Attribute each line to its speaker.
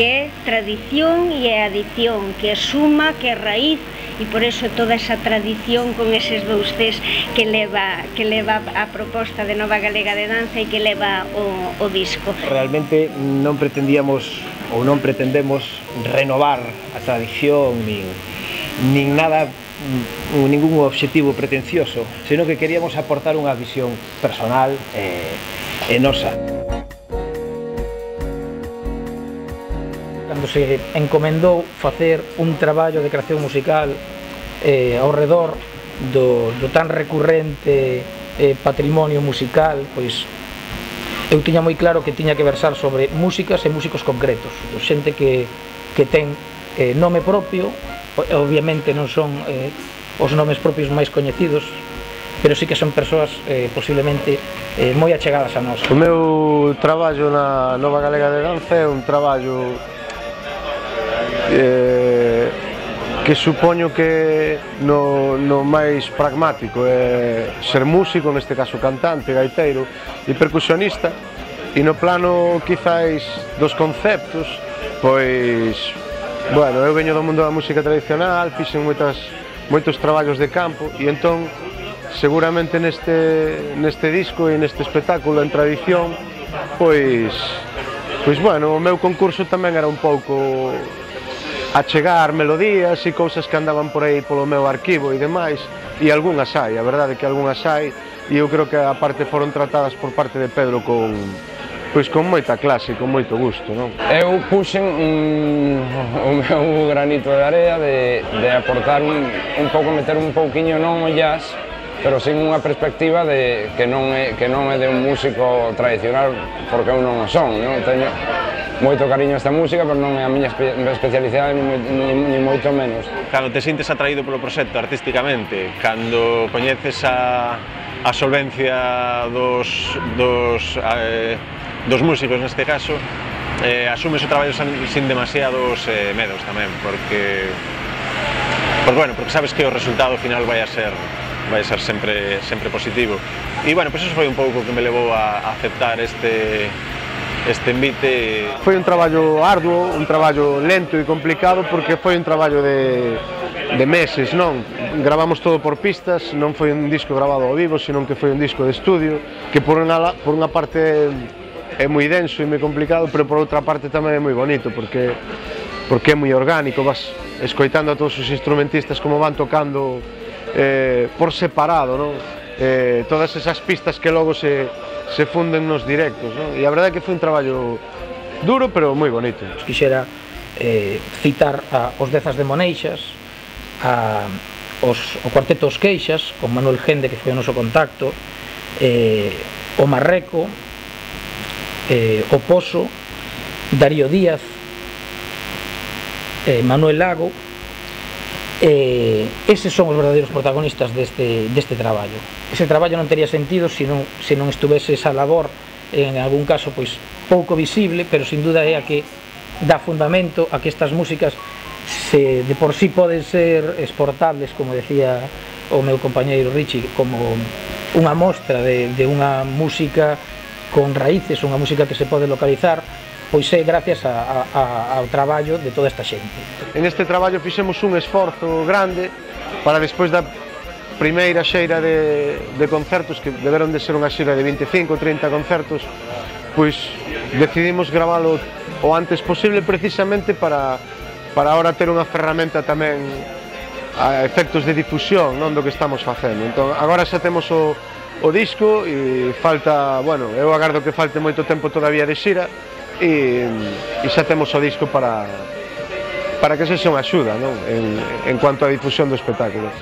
Speaker 1: que é tradición e é adición, que é suma, que é raíz, e por eso toda esa tradición con eses dous Cs que leva a proposta de Nova Galega de Danza e que leva o disco.
Speaker 2: Realmente non pretendíamos ou non pretendemos renovar a tradición nin nada, ningún obxectivo pretencioso, senón que queríamos aportar unha visión personal e nosa.
Speaker 3: Cando se encomendou facer un traballo de creación musical ao redor do tan recurrente patrimonio musical, pois eu tiña moi claro que tiña que versar sobre músicas e músicos concretos, xente que ten nome propio, obviamente non son os nomes propios máis coñecidos, pero sí que son persoas posiblemente moi achegadas a nós.
Speaker 4: O meu traballo na Nova Galega de Danza é un traballo que supoño que no máis pragmático é ser músico, neste caso cantante, gaiteiro e percusionista, e no plano quizáis dos conceptos, pois, bueno, eu veño do mundo da música tradicional, fixen moitos traballos de campo, e entón seguramente neste disco e neste espectáculo en tradición, pois, bueno, o meu concurso tamén era un pouco achegar melodías e cousas que andaban por aí polo meu arquivo e demais, e algunhas hai, a verdade é que algunhas hai, e eu creo que a parte foron tratadas por parte de Pedro con moita clase, con moito gusto, non?
Speaker 5: Eu puxen o meu granito de area de aportar un pouco, meter un pouquiño non o jazz, pero sin unha perspectiva de que non é de un músico tradicional, porque eu non o son, non? Teño moito cariño a esta música, pero non é a miña especialidade, ni moito menos.
Speaker 6: Cando te sintes atraído polo proxecto artísticamente, cando coñeces a solvencia dos músicos neste caso, asumes o traballo sin demasiados medos tamén, porque sabes que o resultado final vai a ser sempre positivo. E, bueno, pois eso foi un pouco que me levou a aceptar este envite.
Speaker 4: Foi un traballo arduo, un traballo lento e complicado, porque foi un traballo de meses, non? Gravamos todo por pistas, non foi un disco grabado ao vivo, senón que foi un disco de estudio, que por unha parte é moi denso e moi complicado, pero por outra parte tamén é moi bonito, porque é moi orgánico, vas escoitando a todos os instrumentistas como van tocando por separado, non? Todas esas pistas que logo se funden nos directos, non? E a verdade é que foi un traballo duro, pero moi bonito.
Speaker 3: Quixera citar os Dezas de Moneixas, o Cuarteto Os Queixas, con Manuel Gende, que foi o noso contacto, o Marreco, o Pozo, Darío Díaz, Manuel Lago. Eses son os verdadeiros protagonistas deste traballo. Ese traballo non tería sentido se non estuvese esa labor, en algún caso pois pouco visible, pero sin duda é a que dá fundamento a que estas músicas de por sí poden ser exportables, como decía o meu compañeiro Richie, como unha mostra de unha música con raíces, unha música que se pode localizar, pois é gracias ao traballo de toda esta xente.
Speaker 4: En este traballo fixemos un esforzo grande para, despois da primeira xeira de concertos, que deberon de ser unha xeira de 25 ou 30 concertos, pois decidimos gravalo o antes posible, precisamente para ahora ter unha ferramenta tamén a efectos de difusión, non, do que estamos facendo. Entón, agora xa temos o disco e falta, bueno, eu agardo que falte moito tempo todavía de xira, e xa temos o disco para que se xa unha axuda, non? En cuanto á difusión do espectáculo.